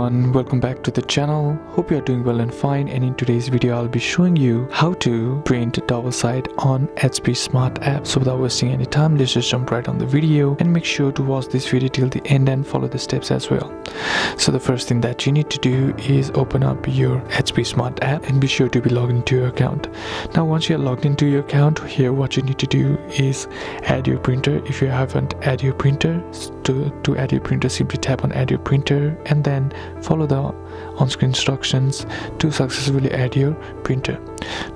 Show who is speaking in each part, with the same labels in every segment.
Speaker 1: everyone, welcome back to the channel. Hope you are doing well and fine, and in today's video I'll be showing you how to print double side on HP Smart app. So without wasting any time, let's just jump right on the video and make sure to watch this video till the end and follow the steps as well. So the first thing that you need to do is open up your HP Smart app and be sure to be logged into your account. Now once you're logged into your account, here what you need to do is add your printer. If you haven't added your printer, to add your printer, simply tap on add your printer and then follow the on-screen instructions to successfully add your printer.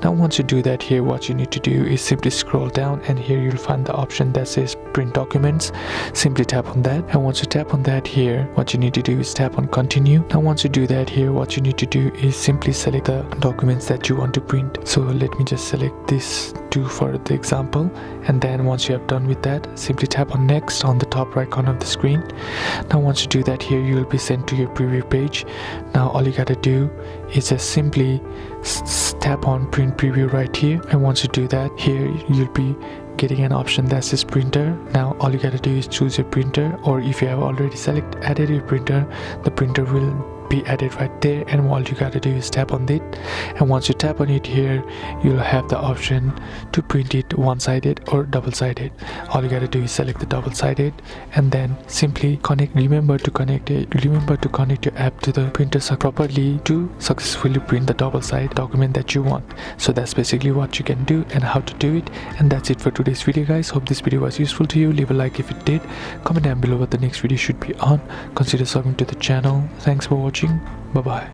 Speaker 1: Now once you do that, here what you need to do is simply scroll down and here you'll find the option that says print documents. Simply tap on that, and once you tap on that, here what you need to do is tap on continue. Now once you do that, here what you need to do is simply select the documents that you want to print. So let me just select this two for the example, and then once you have done with that, simply tap on next on the top right corner of the screen. Now once you do that, here you will be sent to your preview page. Now all you gotta do is just simply tap on print preview right here, and once you do that, here you'll be getting an option that says printer. Now all you gotta do is choose your printer, or if you have already added your printer, the printer will be added right there, and all you gotta do is tap on it, and once you tap on it, here you'll have the option to print it one-sided or double-sided. All you gotta do is select the double-sided and then simply remember to connect your app to the printer properly to successfully print the double-sided document that you want. So that's basically what you can do and how to do it, and that's it for today's video, guys. Hope this video was useful to you. Leave a like if it did, comment down below what the next video should be on, consider subscribing to the channel. Thanks for watching. Bye bye.